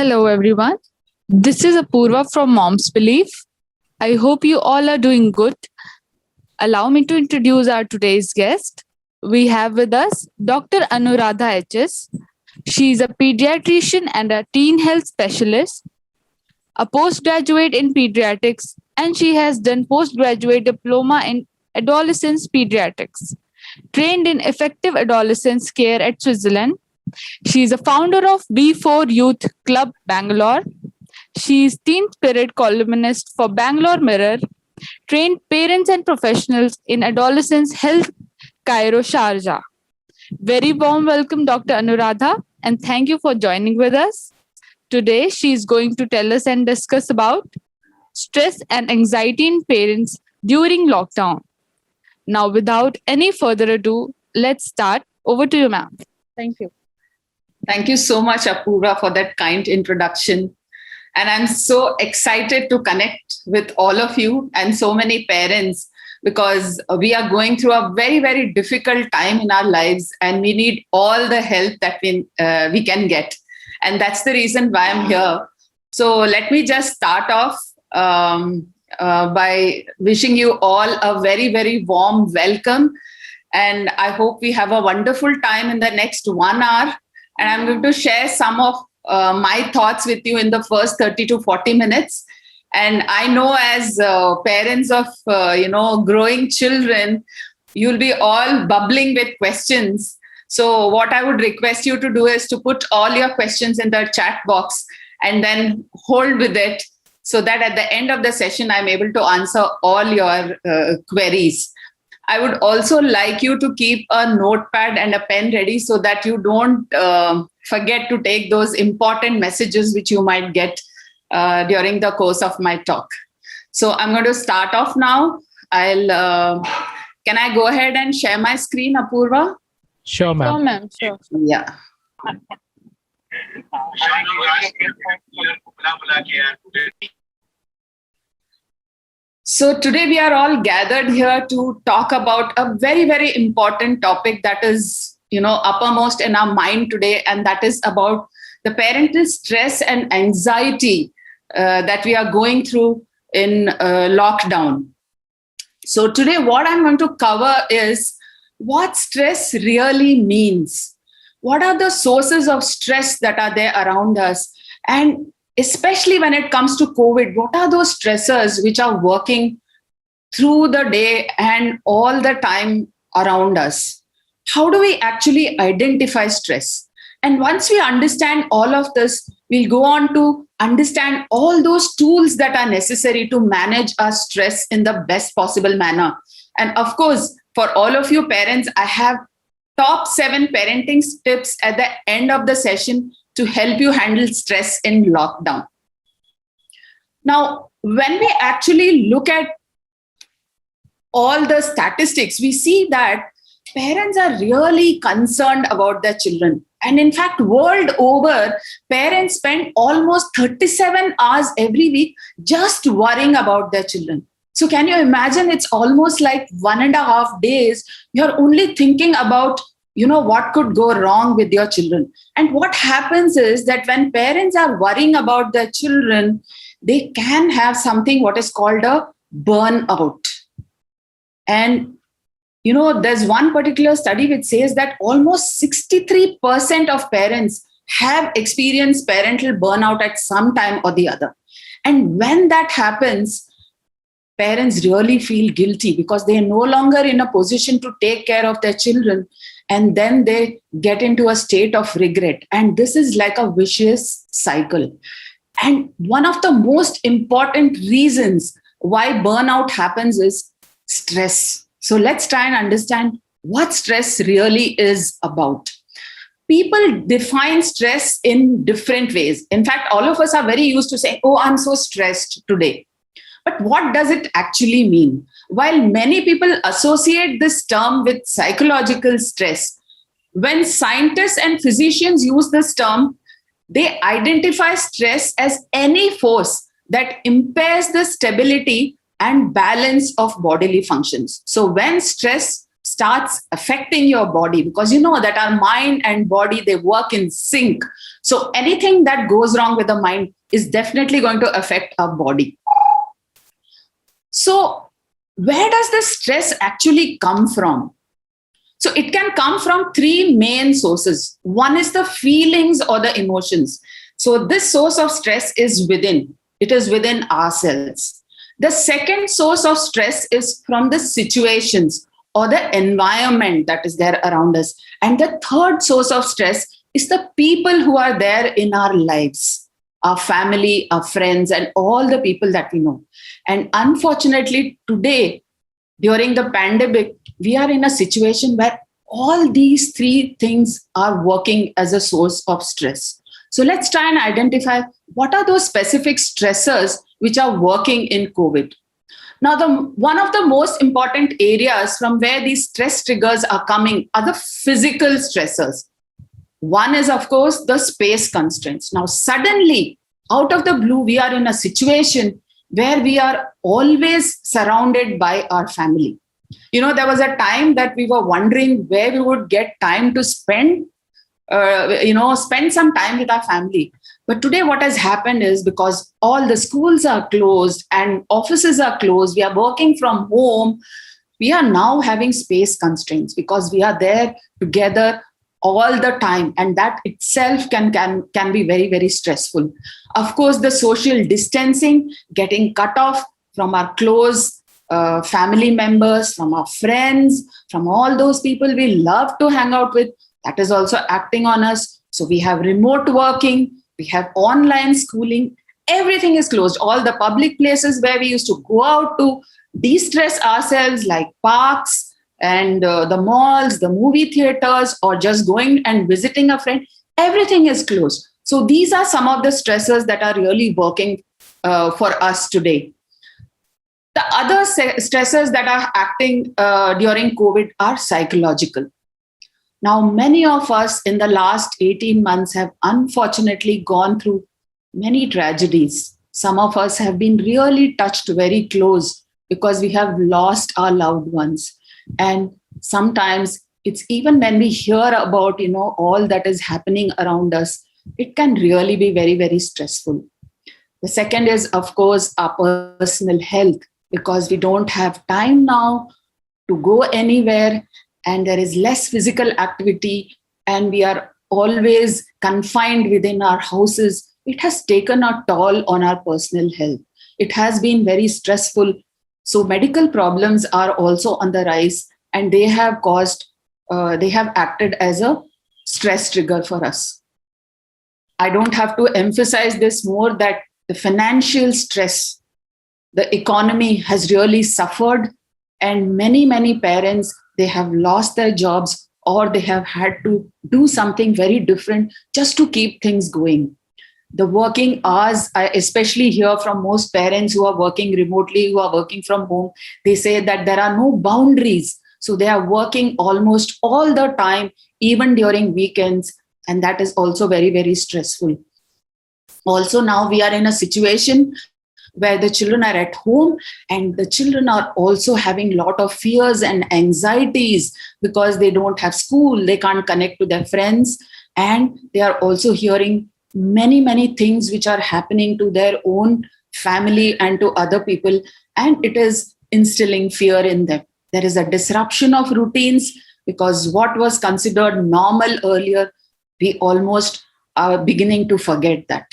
Hello, everyone. This is Apurva from Mom's Belief. I hope you all are doing good. Allow me to introduce our today's guest. We have with us Dr. Anuradha HS. She is a pediatrician and a teen health specialist, a postgraduate in pediatrics, and she has done postgraduate diploma in adolescence pediatrics, trained in effective adolescence care at Switzerland. She is a founder of B4 Youth Club Bangalore. She is Teen Spirit columnist for Bangalore Mirror, trained parents and professionals in adolescence health, Cairo, Sharjah. Very warm welcome, Dr. Anuradha, and thank you for joining with us. Today, she is going to tell us and discuss about stress and anxiety in parents during lockdown. Now, without any further ado, let's start. Over to you, ma'am. Thank you. Thank you so much, Apurva, for that kind introduction. And I'm so excited to connect with all of you and so many parents because we are going through a very, very difficult time in our lives and we need all the help that we can get. And that's the reason why I'm here. So let me just start off by wishing you all a very, very warm welcome. And I hope we have a wonderful time in the next 1 hour. And I'm going to share some of my thoughts with you in the first 30 to 40 minutes. And I know as parents of, growing children, you'll be all bubbling with questions. So what I would request you to do is to put all your questions in the chat box and then hold with it so that at the end of the session, I'm able to answer all your queries. I would also like you to keep a notepad and a pen ready so that you don't forget to take those important messages which you might get during the course of my talk. So I'm going to start off now. Can I go ahead and share my screen, Apurva? Sure, ma'am. Sure, ma'am. Sure. Yeah. So today we are all gathered here to talk about a very, very important topic that is, uppermost in our mind today, and that is about the parental stress and anxiety that we are going through in lockdown. So today what I'm going to cover is what stress really means. What are the sources of stress that are there around us? And especially when it comes to COVID, what are those stressors which are working through the day and all the time around us? How do we actually identify stress? And once we understand all of this, we'll go on to understand all those tools that are necessary to manage our stress in the best possible manner. And of course, for all of you parents, I have top 7 parenting tips at the end of the session to help you handle stress in lockdown. Now, when we actually look at all the statistics, we see that parents are really concerned about their children. And in fact, world over, parents spend almost 37 hours every week just worrying about their children. So can you imagine, it's almost like 1.5 days, you're only thinking about what could go wrong with your children. And what happens is that when parents are worrying about their children, they can have something what is called a burnout. And, there's one particular study which says that almost 63% of parents have experienced parental burnout at some time or the other. And when that happens, parents really feel guilty because they are no longer in a position to take care of their children. And then they get into a state of regret. And this is like a vicious cycle. And one of the most important reasons why burnout happens is stress. So let's try and understand what stress really is about. People define stress in different ways. In fact, all of us are very used to saying, oh, I'm so stressed today. But what does it actually mean? While many people associate this term with psychological stress, when scientists and physicians use this term, they identify stress as any force that impairs the stability and balance of bodily functions. So when stress starts affecting your body, because you know that our mind and body, they work in sync. So anything that goes wrong with the mind is definitely going to affect our body. So where does the stress actually come from? So it can come from three main sources. One is the feelings or the emotions. So this source of stress is within. It is within ourselves. The second source of stress is from the situations or the environment that is there around us. And the third source of stress is the people who are there in our lives, our family, our friends, and all the people that we know. And unfortunately, today, during the pandemic, we are in a situation where all these three things are working as a source of stress. So let's try and identify what are those specific stressors which are working in COVID. Now, one of the most important areas from where these stress triggers are coming are the physical stressors. One is, of course, the space constraints. Now, suddenly, out of the blue, we are in a situation where we are always surrounded by our family. You know, there was a time that we were wondering where we would get time to spend some time with our family. But today, what has happened is, because all the schools are closed and offices are closed, we are working from home, we are now having space constraints because we are there together all the time, and that itself can be very, very stressful. Of course, the social distancing, getting cut off from our close family members, from our friends, from all those people we love to hang out with, that is also acting on us. So we have remote working, we have online schooling, everything is closed. All the public places where we used to go out to de-stress ourselves, like parks and the malls, the movie theaters, or just going and visiting a friend, everything is closed. So these are some of the stressors that are really working for us today. The other stressors that are acting during COVID are psychological. Now, many of us in the last 18 months have unfortunately gone through many tragedies. Some of us have been really touched very close because we have lost our loved ones. And sometimes it's even when we hear about, all that is happening around us, it can really be very, very stressful. The second is, of course, our personal health, because we don't have time now to go anywhere, and there is less physical activity, and we are always confined within our houses. It has taken a toll on our personal health. It has been very stressful. So medical problems are also on the rise, and they have acted as a stress trigger for us. I don't have to emphasize this more, that the financial stress, the economy has really suffered, and many, many parents, they have lost their jobs, or they have had to do something very different just to keep things going. The working hours, I especially hear from most parents who are working remotely, who are working from home, they say that there are no boundaries. So they are working almost all the time, even during weekends. And that is also very, very stressful. Also, now we are in a situation where the children are at home, and the children are also having a lot of fears and anxieties because they don't have school, they can't connect to their friends, and they are also hearing many, many things which are happening to their own family and to other people, and it is instilling fear in them. There is a disruption of routines, because what was considered normal earlier, we almost are beginning to forget that.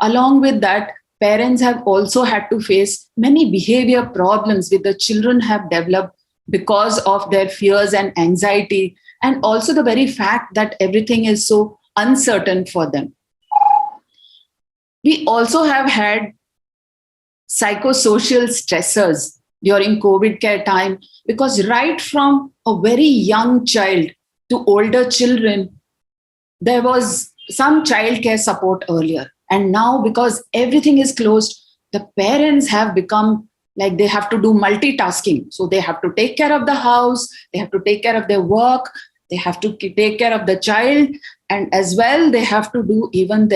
Along with that, parents have also had to face many behavior problems which the children have developed because of their fears and anxiety, and also the very fact that everything is so uncertain for them. We also have had psychosocial stressors during COVID care time, because right from a very young child to older children, there was some child care support earlier. And now, because everything is closed, the parents have become like they have to do multitasking. So they have to take care of the house, they have to take care of their work, they have to take care of the child, and as well, they have to do even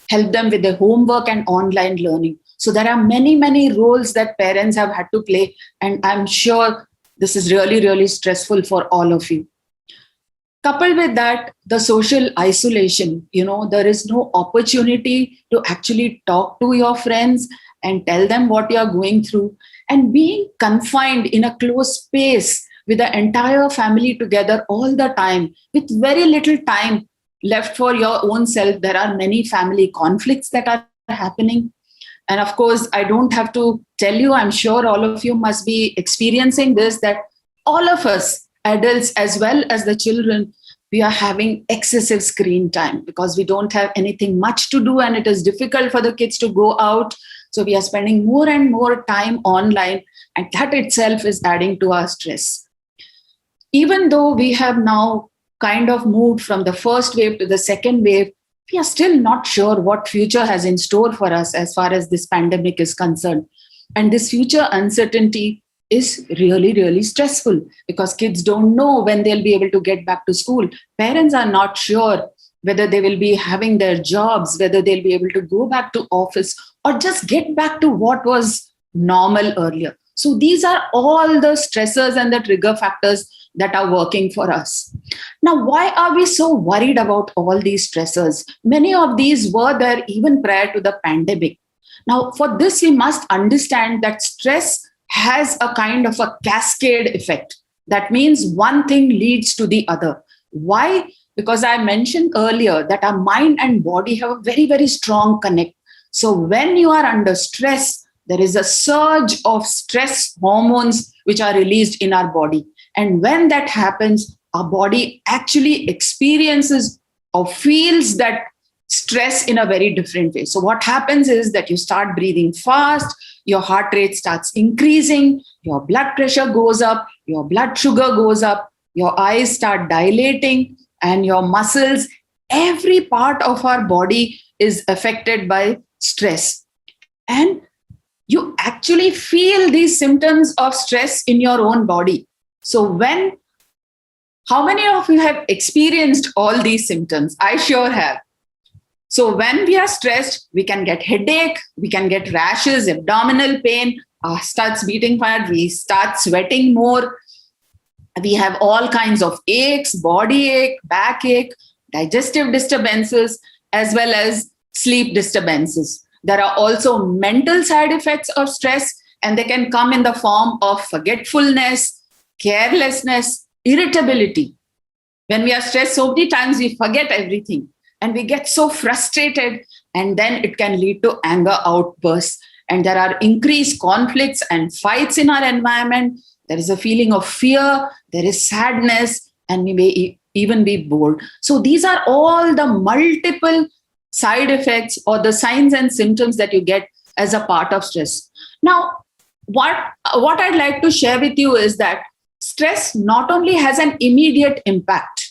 help them with their homework and online learning. So there are many, many roles that parents have had to play. And I'm sure This is really, really stressful for all of you. Coupled with that, the social isolation, there is no opportunity to actually talk to your friends and tell them what you are going through. And being confined in a closed space with the entire family together all the time, with very little time left for your own self, there are many family conflicts that are happening. And of course, I don't have to tell you, I'm sure all of you must be experiencing this, that all of us, adults as well as the children, we are having excessive screen time because we don't have anything much to do and it is difficult for the kids to go out. So we are spending more and more time online, and that itself is adding to our stress. Even though we have now kind of moved from the first wave to the second wave, we are still not sure what future has in store for us as far as this pandemic is concerned. And this future uncertainty is really, really stressful because kids don't know when they'll be able to get back to school. Parents are not sure whether they will be having their jobs, whether they'll be able to go back to office or just get back to what was normal earlier. So these are all the stressors and the trigger factors that are working for us. Now, why are we so worried about all these stressors? Many of these were there even prior to the pandemic. Now, for this, we must understand that stress has a kind of a cascade effect. That means one thing leads to the other. Why? Because I mentioned earlier that our mind and body have a very, very strong connect. So when you are under stress, there is a surge of stress hormones which are released in our body. And when that happens, our body actually experiences or feels that stress in a very different way. So what happens is that you start breathing fast, your heart rate starts increasing, your blood pressure goes up, your blood sugar goes up, your eyes start dilating, and your muscles, every part of our body is affected by stress. And you actually feel these symptoms of stress in your own body. So how many of you have experienced all these symptoms? I sure have. So when we are stressed, we can get headache, we can get rashes, abdominal pain, starts beating fire, we start sweating more. We have all kinds of aches, body ache, backache, digestive disturbances, as well as sleep disturbances. There are also mental side effects of stress, and they can come in the form of forgetfulness, carelessness, irritability. When we are stressed, so many times we forget everything and we get so frustrated, and then it can lead to anger outbursts. And there are increased conflicts and fights in our environment. There is a feeling of fear, there is sadness, and we may even be bored. So these are all the multiple side effects or the signs and symptoms that you get as a part of stress. Now, what I'd like to share with you is that stress not only has an immediate impact,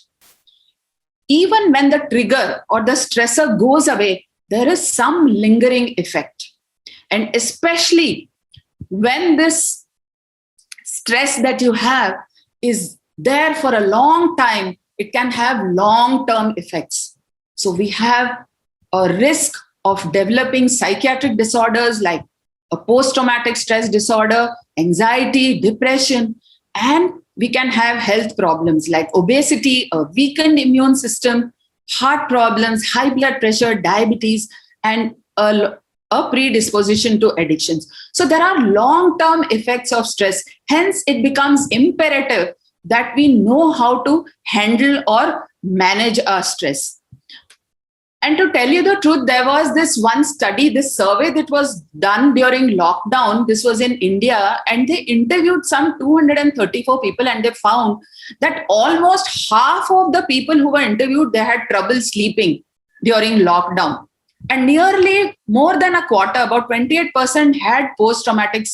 even when the trigger or the stressor goes away, there is some lingering effect. And especially when this stress that you have is there for a long time, it can have long-term effects. So we have a risk of developing psychiatric disorders like a post-traumatic stress disorder, anxiety, depression, and we can have health problems like obesity, a weakened immune system, heart problems, high blood pressure, diabetes, and a predisposition to addictions. So there are long-term effects of stress. Hence, it becomes imperative that we know how to handle or manage our stress. And to tell you the truth, there was this one study, this survey that was done during lockdown. This was in India, and they interviewed some 234 people, and they found that almost half of the people who were interviewed, they had trouble sleeping during lockdown. And nearly more than a quarter, about 28%, had post-traumatic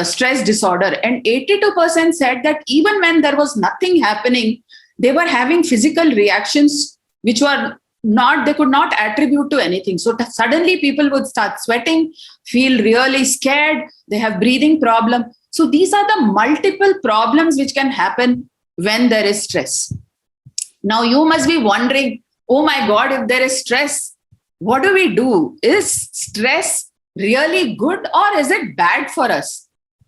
stress disorder. And 82% said that even when there was nothing happening, they were having physical reactions which were they could not attribute to anything. So suddenly people would start sweating, feel really scared, they have breathing problem. So these are the multiple problems which can happen when there is stress. Now you must be wondering, oh my God, if there is stress, what do? Is stress really good or is it bad for us?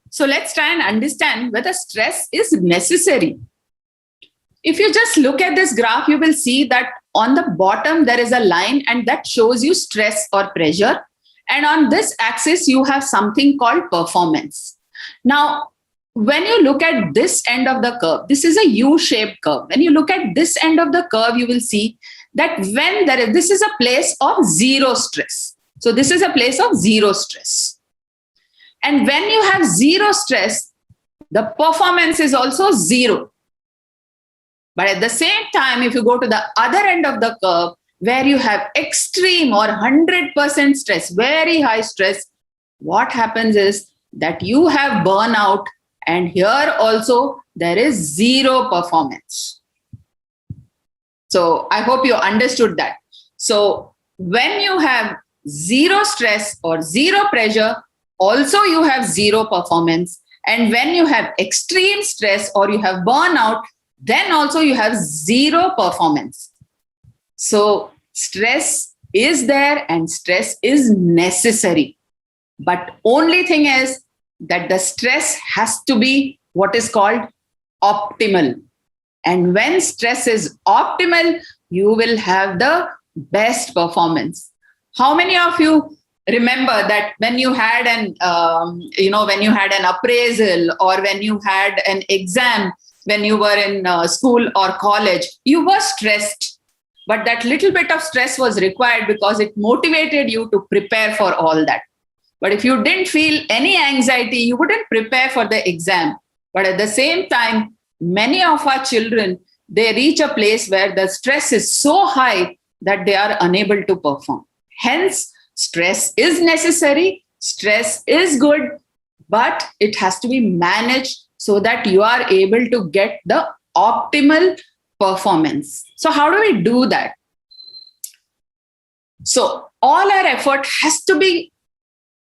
So let's try and understand whether stress is necessary. If you just look at this graph, you will see that on the bottom there is a line and that shows you stress or pressure. And on this axis, you have something called performance. Now, when you look at this end of the curve, this is a U-shaped curve. When you look at this end of the curve, you will see that when this is a place of zero stress. So this is a place of zero stress. And when you have zero stress, the performance is also zero. But at the same time, if you go to the other end of the curve, where you have extreme or 100% stress, very high stress, what happens is that you have burnout, and here also there is zero performance. So I hope you understood that. So when you have zero stress or zero pressure, also you have zero performance. And when you have extreme stress or you have burnout, then also you have zero performance. So stress is there and stress is necessary. But only thing is that the stress has to be what is called optimal. And when stress is optimal, you will have the best performance. How many of you remember that when you had when you had an appraisal or when you had an exam, when you were in school or college, you were stressed, but that little bit of stress was required because it motivated you to prepare for all that. But if you didn't feel any anxiety, you wouldn't prepare for the exam. But at the same time, many of our children, they reach a place where the stress is so high that they are unable to perform. Hence, stress is necessary, stress is good, but it has to be managed so that you are able to get the optimal performance. So how do we do that? So all our effort has to be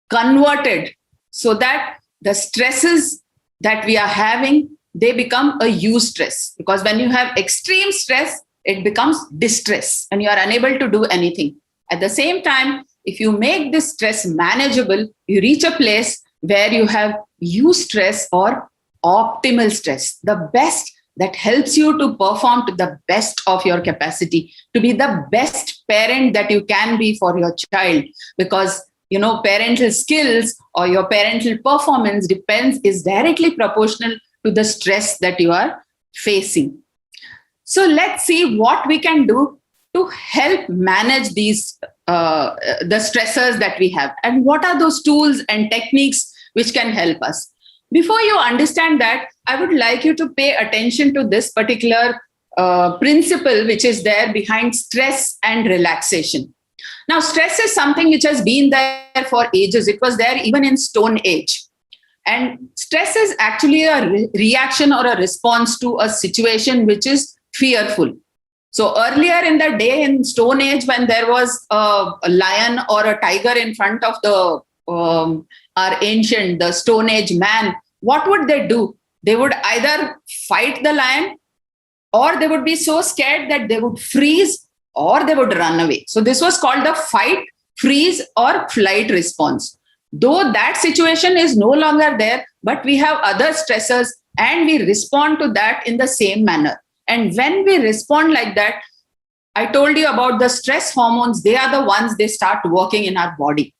converted so that the stresses that we are having, they become a eustress. Because when you have extreme stress, it becomes distress and you are unable to do anything. At the same time, if you make this stress manageable, you reach a place where you have eustress or optimal stress, the best that helps you to perform to the best of your capacity, to be the best parent that you can be for your child. Because parental skills or your parental performance is directly proportional to the stress that you are facing. So let's see what we can do to help manage these the stressors that we have, and what are those tools and techniques which can help us. Before you understand that, I would like you to pay attention to this particular principle which is there behind stress and relaxation. Now, stress is something which has been there for ages. It was there even in Stone Age. And stress is actually a reaction or a response to a situation which is fearful. So earlier in the day, in Stone Age, when there was a lion or a tiger in front of the Stone Age man, what would they do? They would either fight the lion, or they would be so scared that they would freeze, or they would run away. So this was called the fight, freeze, or flight response. Though that situation is no longer there, but we have other stressors and we respond to that in the same manner. And when we respond like that, I told you about the stress hormones. They are the ones, they start working in our body.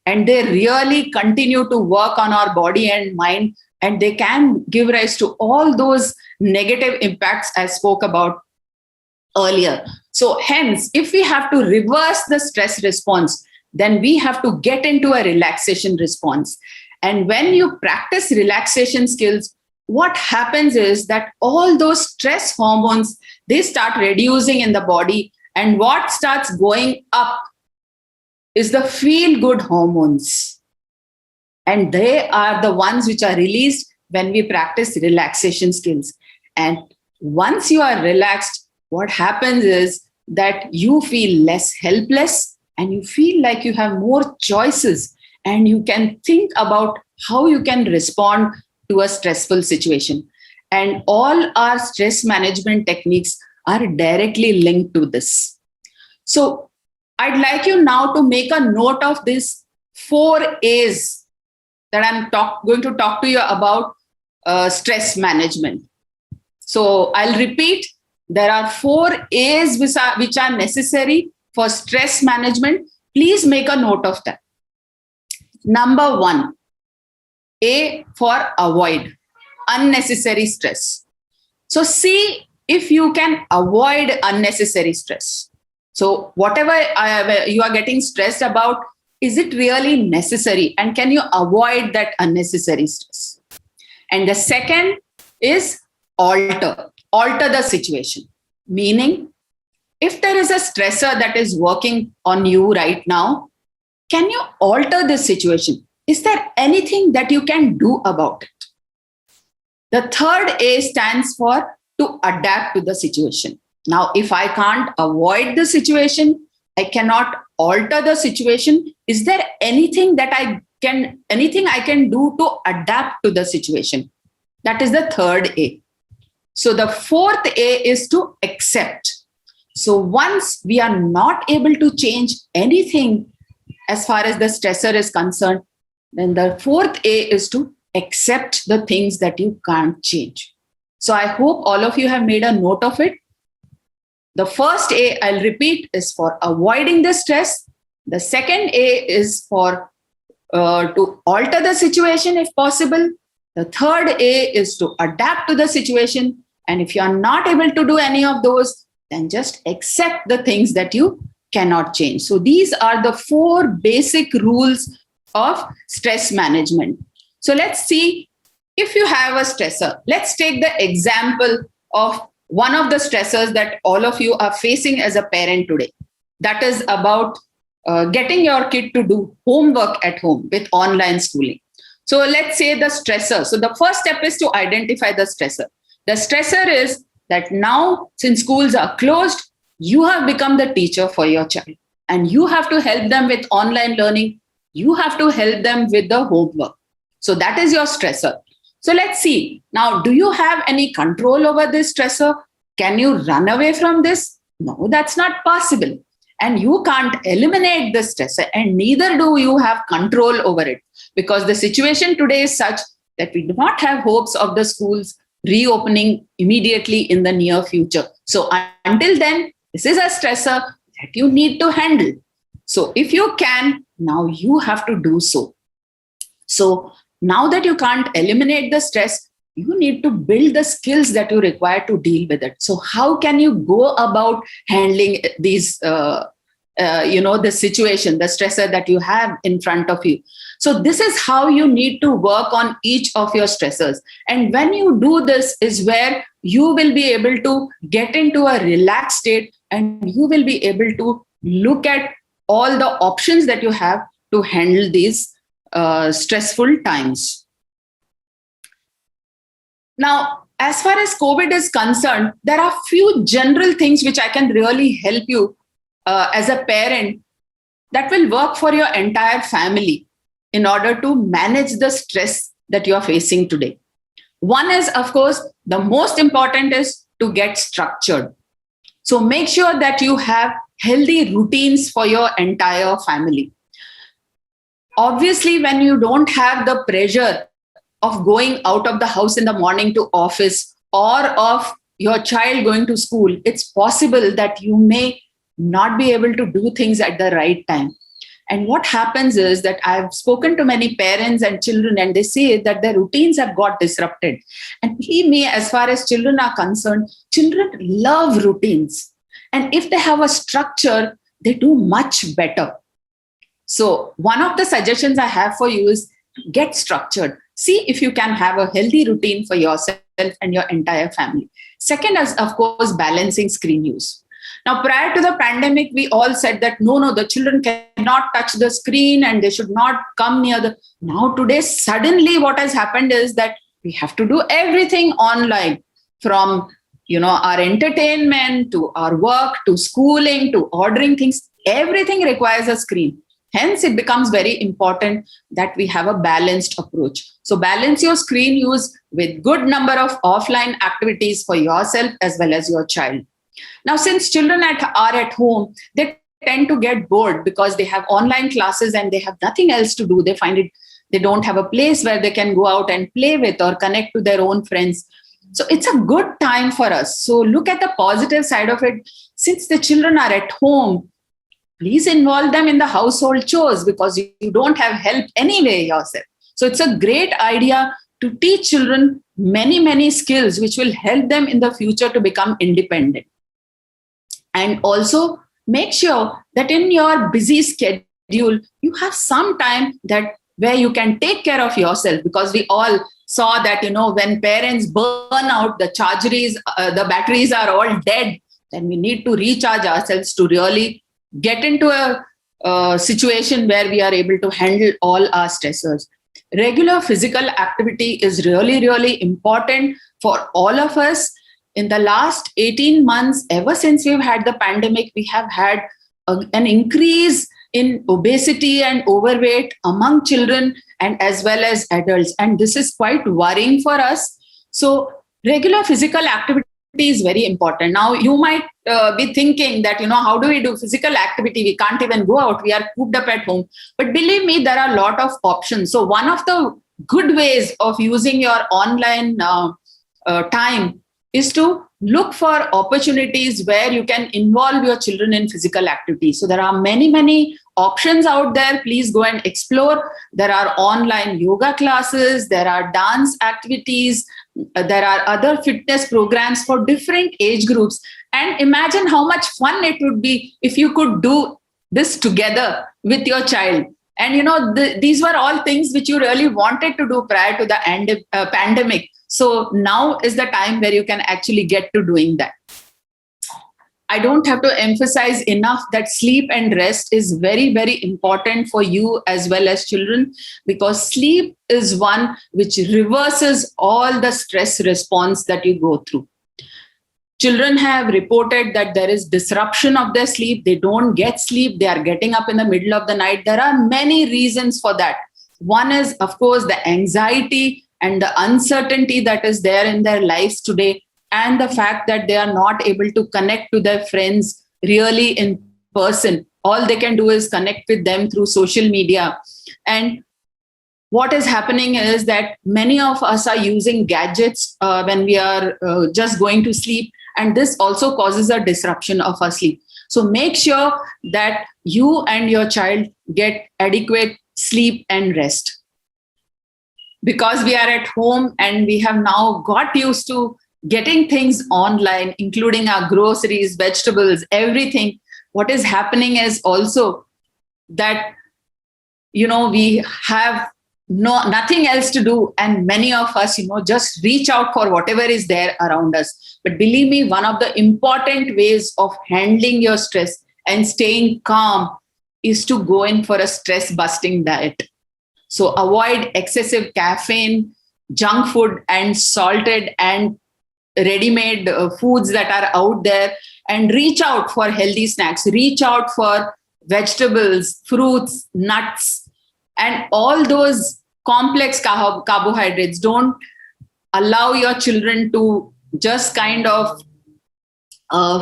And they really continue to work on our body and mind. And they can give rise to all those negative impacts I spoke about earlier. So hence, if we have to reverse the stress response, then we have to get into a relaxation response. And when you practice relaxation skills, what happens is that all those stress hormones, they start reducing in the body. And what starts going up is the feel-good hormones. And they are the ones which are released when we practice relaxation skills. And once you are relaxed, what happens is that you feel less helpless and you feel like you have more choices and you can think about how you can respond to a stressful situation. And all our stress management techniques are directly linked to this. So I'd like you now to make a note of these 4 A's that I'm going to talk to you about stress management. So I'll repeat, there are 4 A's which are necessary for stress management. Please make a note of that. Number 1, A for avoid unnecessary stress. So see if you can avoid unnecessary stress. So whatever you are getting stressed about, is it really necessary? And can you avoid that unnecessary stress? And the second is alter the situation. Meaning, if there is a stressor that is working on you right now, can you alter this situation? Is there anything that you can do about it? The third A stands for to adapt to the situation. Now, if I can't avoid the situation, I cannot alter the situation. Is there anything I can do to adapt to the situation? That is the third A. So the fourth A is to accept. So once we are not able to change anything as far as the stressor is concerned, then the fourth A is to accept the things that you can't change. So I hope all of you have made a note of it. The first A, I'll repeat, is for avoiding the stress. The second A is for to alter the situation if possible. The third A is to adapt to the situation. And if you are not able to do any of those, then just accept the things that you cannot change. So these are the 4 basic rules of stress management. So let's see, if you have a stressor, let's take the example of one of the stressors that all of you are facing as a parent today. That is about getting your kid to do homework at home with online schooling. So let's say the stressor. So the first step is to identify the stressor. The stressor is that now, since schools are closed, you have become the teacher for your child and you have to help them with online learning. You have to help them with the homework. So that is your stressor. So let's see. Now, do you have any control over this stressor? Can you run away from this? No, that's not possible. And you can't eliminate the stressor, and neither do you have control over it, because the situation today is such that we do not have hopes of the schools reopening immediately in the near future. So until then, this is a stressor that you need to handle. So if you can, now you have to do so. So now that you can't eliminate the stress, you need to build the skills that you require to deal with it. So how can you go about handling these, the situation, the stressor that you have in front of you? So this is how you need to work on each of your stressors. And when you do this is where you will be able to get into a relaxed state, and you will be able to look at all the options that you have to handle these stressful times. Now, as far as COVID is concerned, there are few general things which I can really help you as a parent that will work for your entire family in order to manage the stress that you are facing today. One is, of course, the most important is to get structured. So make sure that you have healthy routines for your entire family. Obviously, when you don't have the pressure of going out of the house in the morning to office, or of your child going to school, it's possible that you may not be able to do things at the right time. And what happens is that I've spoken to many parents and children, and they say that their routines have got disrupted. And believe me, as far as children are concerned, children love routines. And if they have a structure, they do much better. So one of the suggestions I have for you is get structured. See if you can have a healthy routine for yourself and your entire family. Second is, of course, balancing screen use. Now, prior to the pandemic, we all said that no, the children cannot touch the screen and they should not come near the. Now, today, suddenly what has happened is that we have to do everything online, from our entertainment to our work to schooling to ordering things. Everything requires a screen. Hence, it becomes very important that we have a balanced approach. So balance your screen use with good number of offline activities for yourself as well as your child. Now, since children are at home, they tend to get bored because they have online classes and they have nothing else to do. They find it They don't have a place where they can go out and play with or connect to their own friends. So it's a good time for us. So look at the positive side of it. Since the children are at home, please involve them in the household chores, because you don't have help anyway yourself. So it's a great idea to teach children many, many skills which will help them in the future to become independent. And also make sure that in your busy schedule, you have some time that where you can take care of yourself, because we all saw that, when parents burn out, the batteries are all dead, then we need to recharge ourselves to really get into a situation where we are able to handle all our stressors. Regular physical activity is really, really important for all of us. In the last 18 months, ever since we've had the pandemic, we have had an increase in obesity and overweight among children and as well as adults. And this is quite worrying for us. So regular physical activity is very important. Now, you might be thinking that, how do we do physical activity? We can't even go out. We are cooped up at home. But believe me, there are a lot of options. So one of the good ways of using your online time is to look for opportunities where you can involve your children in physical activity. So there are many, many options out there. Please go and explore. There are online yoga classes, there are dance activities, there are other fitness programs for different age groups. And imagine how much fun it would be if you could do this together with your child. And these were all things which you really wanted to do prior to the pandemic. So now is the time where you can actually get to doing that. I don't have to emphasize enough that sleep and rest is very, very important for you as well as children, because sleep is one which reverses all the stress response that you go through. Children have reported that there is disruption of their sleep. They don't get sleep. They are getting up in the middle of the night. There are many reasons for that. One is, of course, the anxiety and the uncertainty that is there in their lives today, and the fact that they are not able to connect to their friends really in person. All they can do is connect with them through social media. And what is happening is that many of us are using gadgets when we are just going to sleep. And this also causes a disruption of our sleep. So make sure that you and your child get adequate sleep and rest. Because we are at home and we have now got used to getting things online, including our groceries, vegetables, everything. What is happening is also that, we have nothing else to do. And many of us, just reach out for whatever is there around us. But believe me, one of the important ways of handling your stress and staying calm is to go in for a stress busting diet. So avoid excessive caffeine, junk food, and salted and ready-made foods that are out there, and reach out for healthy snacks. Reach out for vegetables, fruits, nuts, and all those complex carbohydrates. Don't allow your children to just kind of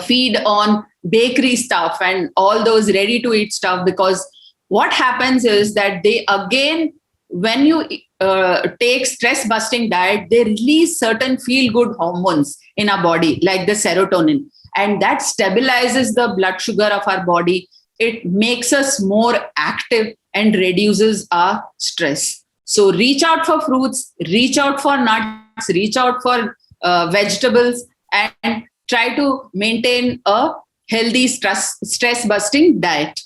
feed on bakery stuff and all those ready-to-eat stuff, because what happens is that they, again, when you take stress-busting diet, they release certain feel-good hormones in our body, like the serotonin, and that stabilizes the blood sugar of our body. It makes us more active and reduces our stress. So reach out for fruits, reach out for nuts, reach out for vegetables, and try to maintain a healthy stress-busting diet.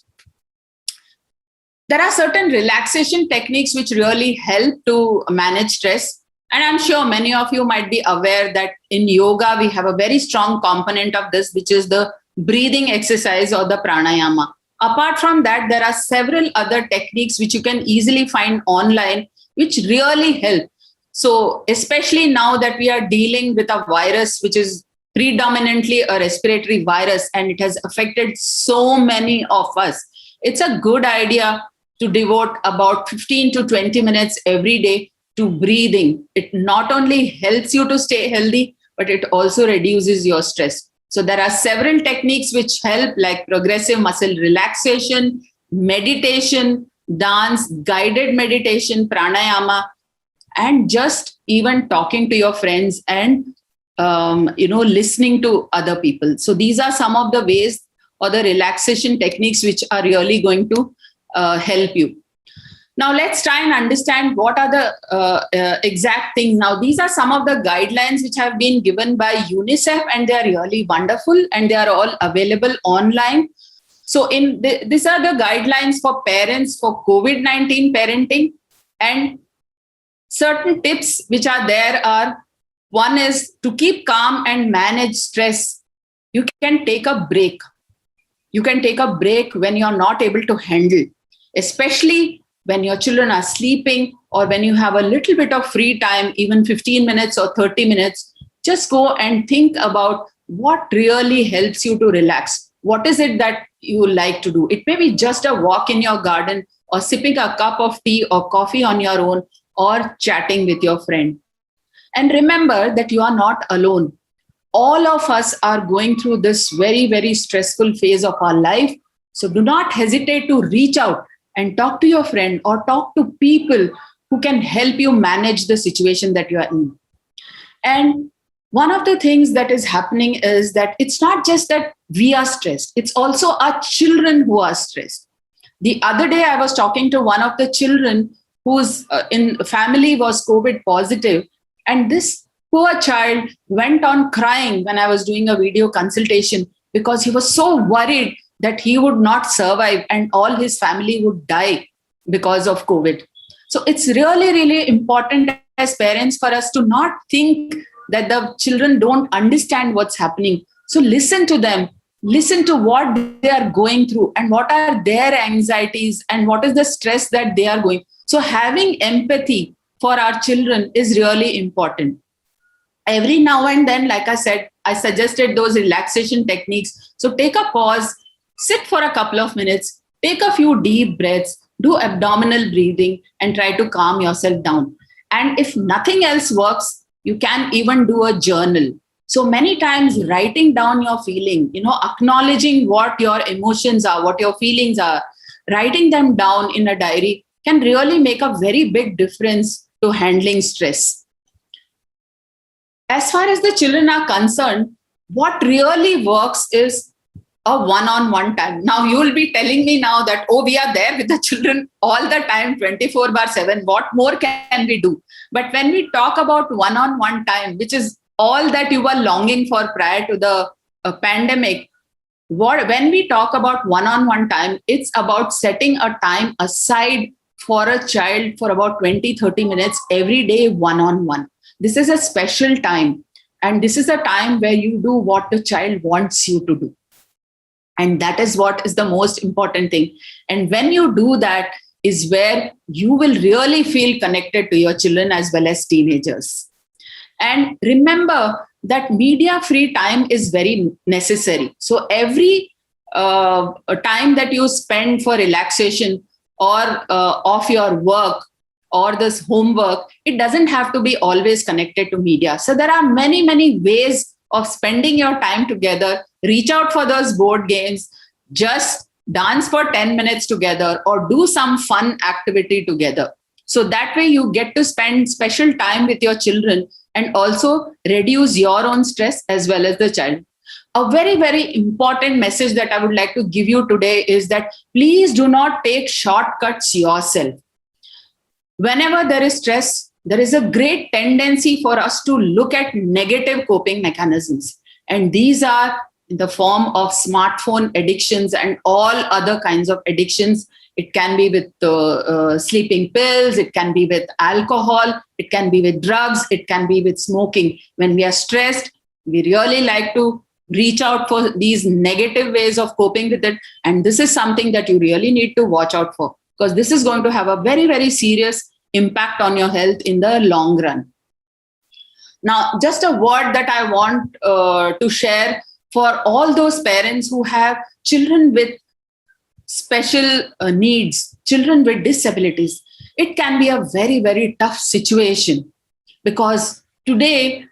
There are certain relaxation techniques which really help to manage stress. And I'm sure many of you might be aware that in yoga, we have a very strong component of this, which is the breathing exercise or the pranayama. Apart from that, there are several other techniques which you can easily find online, which really help. So especially now that we are dealing with a virus, which is predominantly a respiratory virus, and it has affected so many of us, it's a good idea to devote about 15 to 20 minutes every day to breathing. It not only helps you to stay healthy, but it also reduces your stress. So there are several techniques which help, like progressive muscle relaxation, meditation, dance, guided meditation, pranayama, and just even talking to your friends and listening to other people. So these are some of the ways or the relaxation techniques which are really going to help you. Now let's try and understand what are the exact things. Now these are some of the guidelines which have been given by UNICEF, and they are really wonderful, and they are all available online. So these are the guidelines for parents for COVID-19 parenting, and certain tips which are there are: one is to keep calm and manage stress. You can take a break. You can take a break when you're not able to handle, especially when your children are sleeping or when you have a little bit of free time, even 15 minutes or 30 minutes. Just go and think about what really helps you to relax. What is it that you like to do? It may be just a walk in your garden, or sipping a cup of tea or coffee on your own, or chatting with your friend. And remember that you are not alone. All of us are going through this very, very stressful phase of our life. So do not hesitate to reach out and talk to your friend or talk to people who can help you manage the situation that you are in. And one of the things that is happening is that it's not just that we are stressed, it's also our children who are stressed. The other day, I was talking to one of the children whose in family was COVID positive, and this poor child went on crying when I was doing a video consultation because he was so worried that he would not survive and all his family would die because of COVID. So it's really, really important as parents for us to not think that the children don't understand what's happening. So listen to them, listen to what they are going through and what are their anxieties and what is the stress that they are going. So having empathy for our children is really important. Every now and then, like I said, I suggested those relaxation techniques. So take a pause, sit for a couple of minutes, take a few deep breaths, do abdominal breathing, and try to calm yourself down. And if nothing else works, you can even do a journal. So many times writing down your feeling, acknowledging what your emotions are, what your feelings are, writing them down in a diary can really make a very big difference to handling stress. As far as the children are concerned, what really works is a one-on-one time. Now you will be telling me now that, oh, we are there with the children all the time, 24/7. What more can we do? But when we talk about one-on-one time, which is all that you were longing for prior to the pandemic, when we talk about one-on-one time, it's about setting a time aside for a child for about 20-30 minutes every day, one-on-one. This is a special time. And this is a time where you do what the child wants you to do. And that is what is the most important thing. And when you do that is where you will really feel connected to your children as well as teenagers. And remember that media-free time is very necessary. So every time that you spend for relaxation or of your work or this homework, it doesn't have to be always connected to media. So there are many, many ways of spending your time together. Reach out for those board games, just dance for 10 minutes together or do some fun activity together. So that way you get to spend special time with your children and also reduce your own stress as well as the child. A very, very important message that I would like to give you today is that please do not take shortcuts yourself. Whenever there is stress, there is a great tendency for us to look at negative coping mechanisms. And these are in the form of smartphone addictions and all other kinds of addictions. It can be with sleeping pills, it can be with alcohol, it can be with drugs, it can be with smoking. When we are stressed, we really like to reach out for these negative ways of coping with it. And this is something that you really need to watch out for, because this is going to have a very, very serious impact on your health in the long run. Now, just a word that I want to share for all those parents who have children with special needs, children with disabilities. It can be a very, very tough situation, because today,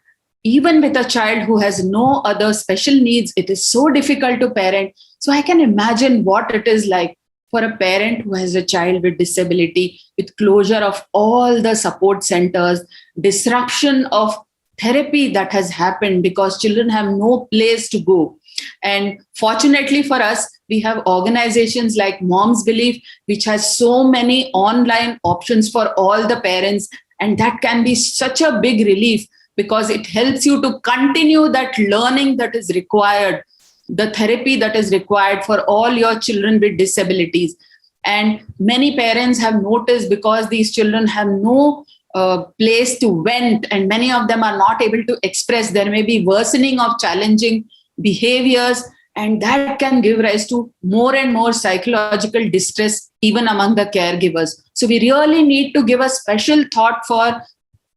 even with a child who has no other special needs, it is so difficult to parent. So I can imagine what it is like for a parent who has a child with disability, with closure of all the support centers, disruption of therapy that has happened because children have no place to go. And fortunately for us, we have organizations like Moms Believe, which has so many online options for all the parents. And that can be such a big relief because it helps you to continue that learning that is required, the therapy that is required for all your children with disabilities. And many parents have noticed because these children have no place to vent, and many of them are not able to express. There may be worsening of challenging behaviors, and that can give rise to more and more psychological distress even among the caregivers. So we really need to give a special thought for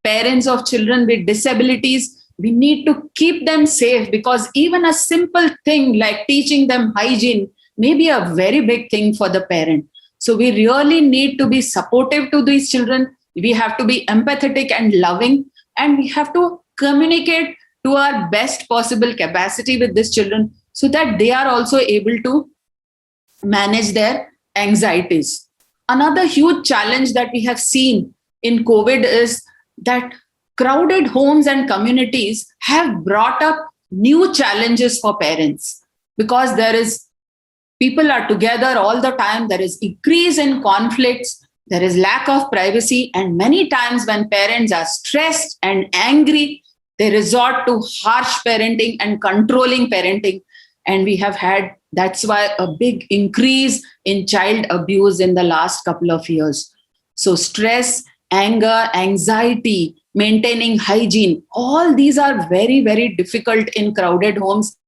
parents of children with disabilities. We need to keep them safe because even a simple thing like teaching them hygiene may be a very big thing for the parent. So we really need to be supportive to these children. We have to be empathetic and loving, and we have to communicate to our best possible capacity with these children so that they are also able to manage their anxieties. Another huge challenge that we have seen in COVID is that crowded homes and communities have brought up new challenges for parents because people are together all the time. There is increase in conflicts. There is lack of privacy. And many times when parents are stressed and angry, they resort to harsh parenting and controlling parenting. And we have had, that's why a big increase in child abuse in the last couple of years. So stress, anger, anxiety, maintaining hygiene, all these are very, very difficult in crowded homes,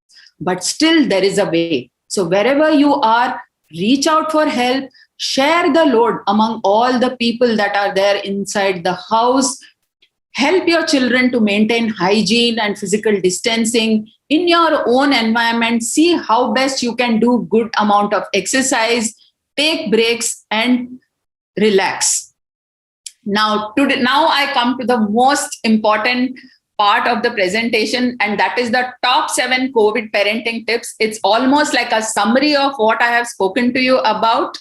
but still there is a way. So wherever you are, reach out for help, share the load among all the people that are there inside the house. Help your children to maintain hygiene and physical distancing in your own environment. See how best you can do good amount of exercise, take breaks and relax. Now I come to the most important part of the presentation, and that is the top 7 COVID parenting tips. It's almost like a summary of what I have spoken to you about.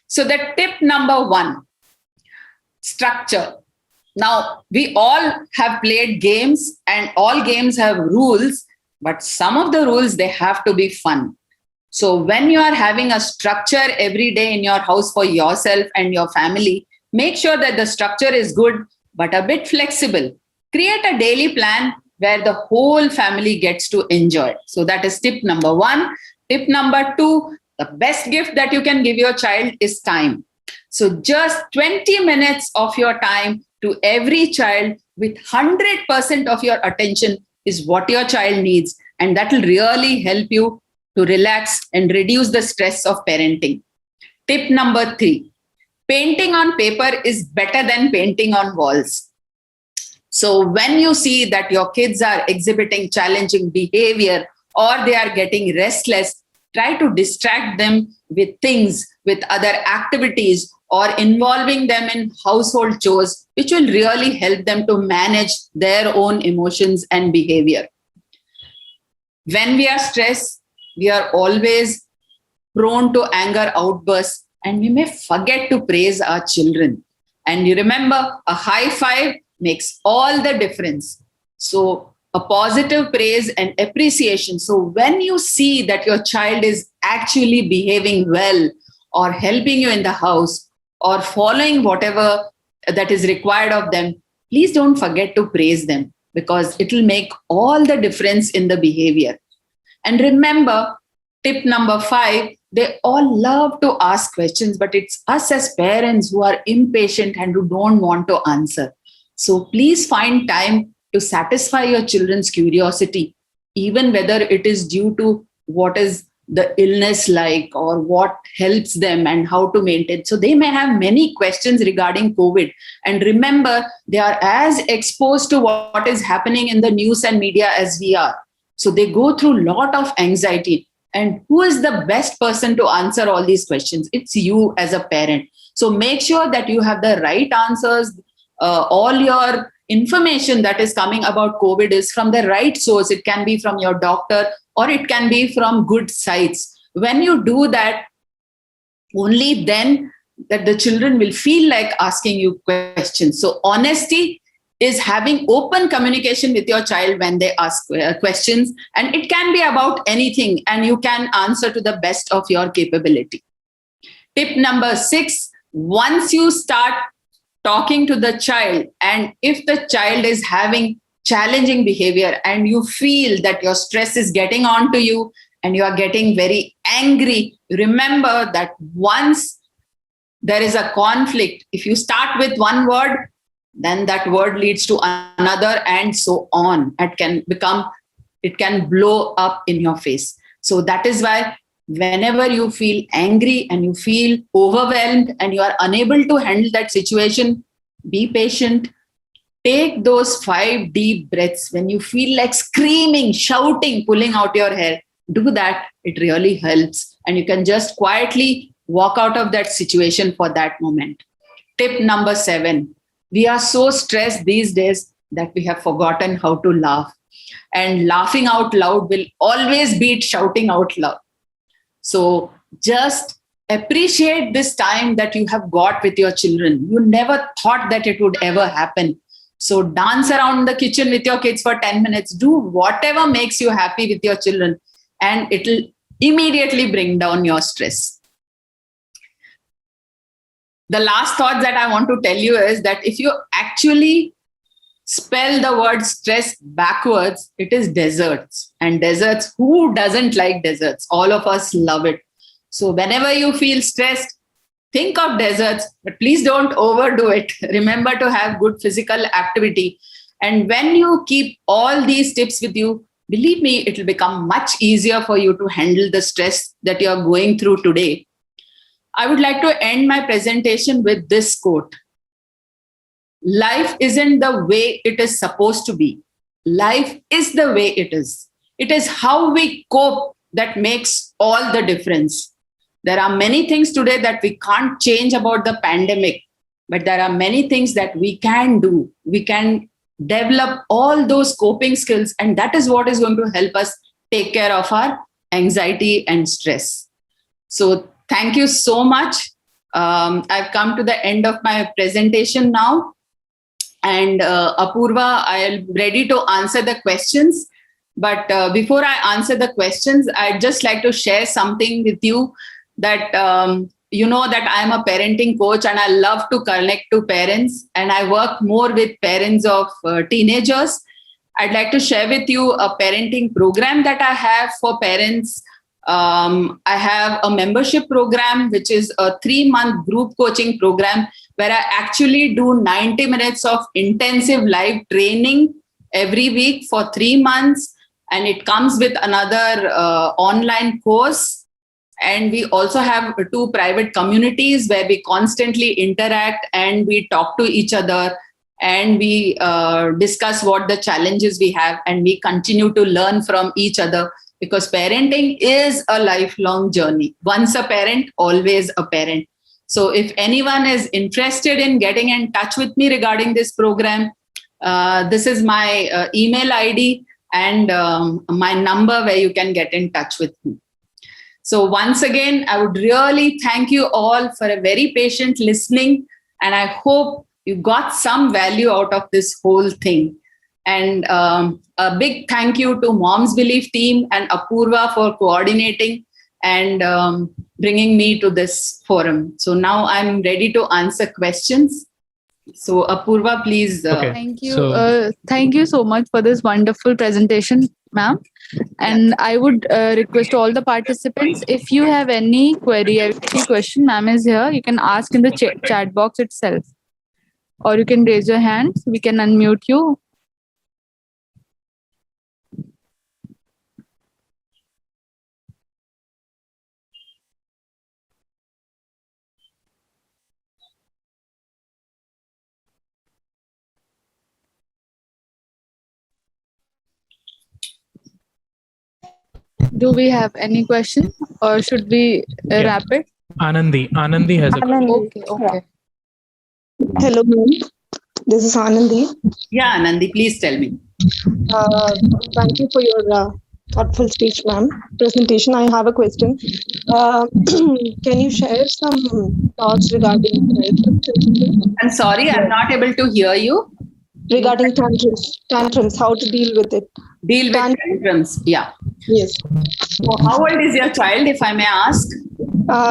So the tip number 1, structure. Now, we all have played games and all games have rules, but some of the rules, they have to be fun. So when you are having a structure every day in your house for yourself and your family, make sure that the structure is good, but a bit flexible. Create a daily plan where the whole family gets to enjoy. So that is tip number 1. Tip number 2, the best gift that you can give your child is time. So just 20 minutes of your time to every child with 100% of your attention is what your child needs. And that will really help you to relax and reduce the stress of parenting. Tip number 3, painting on paper is better than painting on walls. So when you see that your kids are exhibiting challenging behavior or they are getting restless, try to distract them with things, with other activities, or involving them in household chores, which will really help them to manage their own emotions and behavior. When we are stressed, we are always prone to anger outbursts, and we may forget to praise our children. And you remember, a high five makes all the difference. So a positive praise and appreciation. So when you see that your child is actually behaving well or helping you in the house or following whatever that is required of them, please don't forget to praise them because it will make all the difference in the behavior. And remember, tip number 5, they all love to ask questions, but it's us as parents who are impatient and who don't want to answer. So please find time to satisfy your children's curiosity, even whether it is due to what is the illness like or what helps them and how to maintain. So they may have many questions regarding COVID. And remember, they are as exposed to what is happening in the news and media as we are. So they go through a lot of anxiety. And who is the best person to answer all these questions? It's you as a parent. So make sure that you have the right answers. All your information that is coming about COVID is from the right source. It can be from your doctor or it can be from good sites. When you do that, only then that the children will feel like asking you questions. So honesty is having open communication with your child when they ask questions, and it can be about anything, and you can answer to the best of your capability. Tip number 6, once you start talking to the child, and if the child is having challenging behavior and you feel that your stress is getting onto you and you are getting very angry, remember that once there is a conflict, if you start with one word, then that word leads to another, and so on. It can blow up in your face. So that is why whenever you feel angry and you feel overwhelmed and you are unable to handle that situation, be patient. Take those 5 deep breaths. When you feel like screaming, shouting, pulling out your hair, do that. It really helps. And you can just quietly walk out of that situation for that moment. Tip number 7. We are so stressed these days that we have forgotten how to laugh. And laughing out loud will always beat shouting out loud. So just appreciate this time that you have got with your children. You never thought that it would ever happen. So dance around the kitchen with your kids for 10 minutes. Do whatever makes you happy with your children, and it will immediately bring down your stress. The last thought that I want to tell you is that if you actually spell the word stress backwards, it is deserts. And deserts, who doesn't like deserts? All of us love it. So whenever you feel stressed, think of deserts, but please don't overdo it. Remember to have good physical activity. And when you keep all these tips with you, believe me, it will become much easier for you to handle the stress that you're going through today. I would like to end my presentation with this quote. Life isn't the way it is supposed to be. Life is the way it is. It is how we cope that makes all the difference. There are many things today that we can't change about the pandemic, but there are many things that we can do. We can develop all those coping skills, and that is what is going to help us take care of our anxiety and stress. So thank you so much. I've come to the end of my presentation now. And Apurva, I am ready to answer the questions. But before I answer the questions, I'd just like to share something with you that you know that I'm a parenting coach and I love to connect to parents, and I work more with parents of teenagers. I'd like to share with you a parenting program that I have for parents. I have a membership program, which is a 3-month group coaching program where I actually do 90 minutes of intensive live training every week for 3 months. And it comes with another online course. And we also have 2 private communities where we constantly interact and we talk to each other and we discuss what the challenges we have, and we continue to learn from each other, because parenting is a lifelong journey. Once a parent, always a parent. So if anyone is interested in getting in touch with me regarding this program, this is my email ID and my number where you can get in touch with me. So once again, I would really thank you all for a very patient listening, and I hope you got some value out of this whole thing. And a big thank you to Moms Believe team and Apurva for coordinating and bringing me to this forum. So now I'm ready to answer questions. So Apurva, please. Okay. Thank you. Thank you so much for this wonderful presentation, ma'am. And I would request all the participants, if you have any query or any question, ma'am is here. You can ask in the chat box itself, or you can raise your hand. We can unmute you. Do we have any question, or should we wrap it? Anandi has a question. Okay. Hello, ma'am. This is Anandi. Yeah, Nandi, please tell me. Thank you for your thoughtful speech, ma'am. Presentation. I have a question. Can you share some thoughts regarding I'm sorry, I'm not able to hear you. regarding tantrums, how to deal with it? Deal with tantrums. Yeah. Yes. So how old is your child, if I may ask?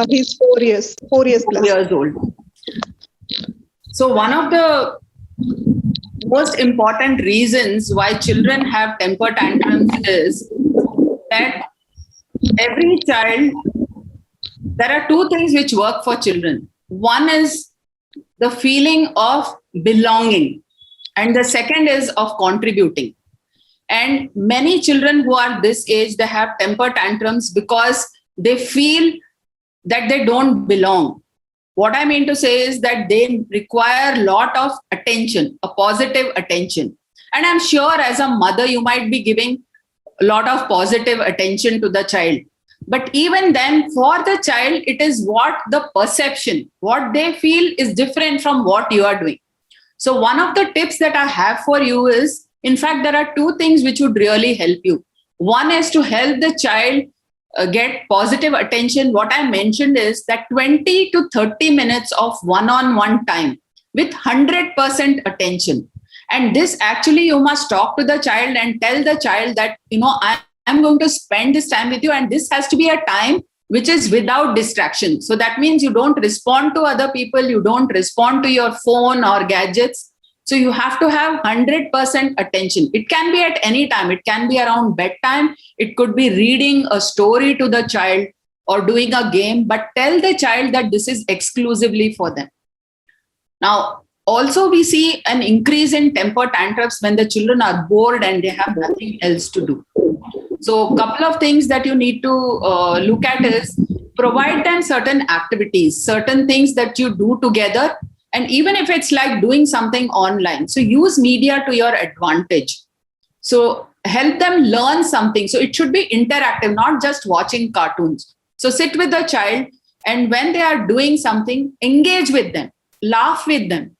He's 4 years plus. 4 years old. So one of the most important reasons why children have temper tantrums is that every child, there are two things which work for children. One is the feeling of belonging, and the second is of contributing. And many children who are this age, they have temper tantrums because they feel that they don't belong. What I mean to say is that they require a lot of attention, a positive attention. And I'm sure as a mother, you might be giving a lot of positive attention to the child. But even then, for the child, it is what the perception, what they feel is different from what you are doing. So one of the tips that I have for you is, in fact, there are two things which would really help you. One is to help the child get positive attention. What I mentioned is that 20 to 30 minutes of one-on-one time with 100% attention. And this actually, you must talk to the child and tell the child that, I'm going to spend this time with you, and this has to be a time which is without distraction. So that means you don't respond to other people, you don't respond to your phone or gadgets. So you have to have 100% attention. It can be at any time. It can be around bedtime. It could be reading a story to the child or doing a game, but tell the child that this is exclusively for them. Now, also we see an increase in temper tantrums when the children are bored and they have nothing else to do. So a couple of things that you need to look at is provide them certain activities, certain things that you do together. And even if it's like doing something online, so use media to your advantage. So help them learn something. So it should be interactive, not just watching cartoons. So sit with the child, and when they are doing something, engage with them, laugh with them.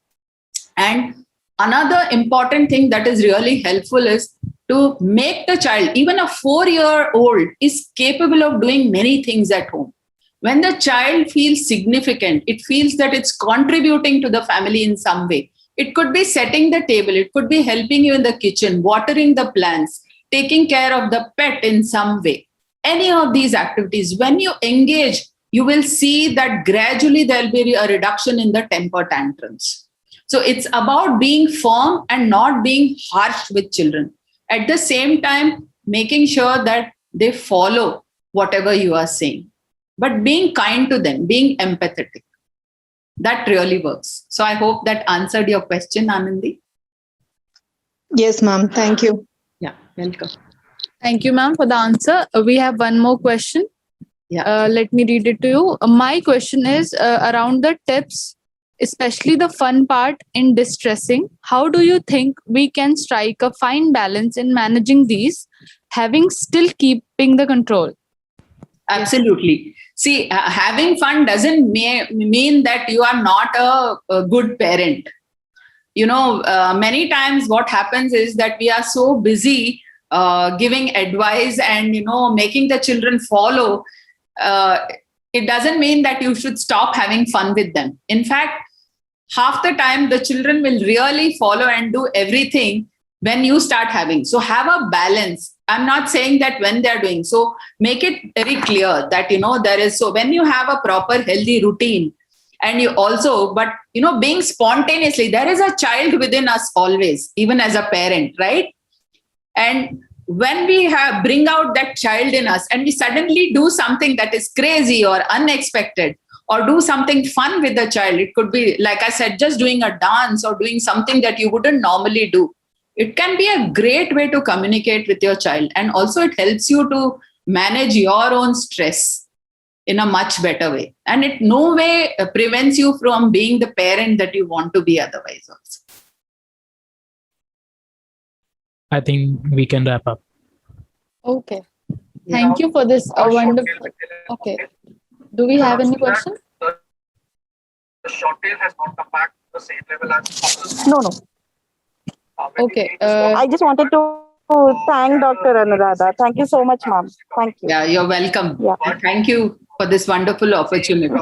And another important thing that is really helpful is to make the child, even a 4-year-old, is capable of doing many things at home. When the child feels significant, it feels that it's contributing to the family in some way. It could be setting the table, it could be helping you in the kitchen, watering the plants, taking care of the pet in some way. Any of these activities, when you engage, you will see that gradually there'll be a reduction in the temper tantrums. So it's about being firm and not being harsh with children. At the same time, making sure that they follow whatever you are saying, but being kind to them, being empathetic. That really works. So I hope that answered your question, Anandi. Yes, ma'am. Thank you. Yeah, welcome. Thank you, ma'am, for the answer. We have one more question. Yeah. Let me read it to you. My question is around the tips, especially the fun part in distressing. How do you think we can strike a fine balance in managing these, having still keeping the control? Absolutely. See, having fun doesn't mean that you are not a good parent. Many times what happens is that we are so busy giving advice and, making the children follow. It doesn't mean that you should stop having fun with them. In fact, half the time the children will really follow and do everything when you start having. So have a balance. I'm not saying that when they're doing, so make it very clear that, there is, so when you have a proper healthy routine and you also, but, being spontaneously, there is a child within us always, even as a parent, right? And when we bring out that child in us and we suddenly do something that is crazy or unexpected, or do something fun with the child, it could be, like I said, just doing a dance or doing something that you wouldn't normally do. It can be a great way to communicate with your child. And also it helps you to manage your own stress in a much better way. And it no way prevents you from being the parent that you want to be otherwise also. I think we can wrap up. Okay. Thank you for this wonderful. Okay. Do we have any questions? The short tail has not come back to the same level as others. No. Okay. I just wanted to Oh, thank Dr. Anuradha. Thank you so much, ma'am. Thank you. Yeah, you're welcome. Yeah. Thank you for this wonderful opportunity.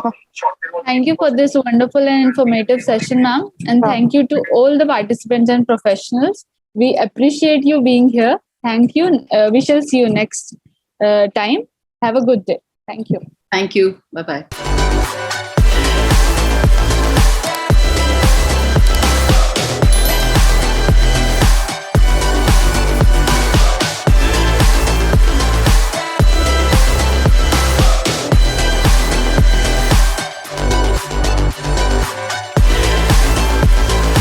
Thank you for this wonderful and informative session, ma'am. And thank you to all the participants and professionals. We appreciate you being here. Thank you. We shall see you next time. Have a good day. Thank you. Thank you. Bye-bye.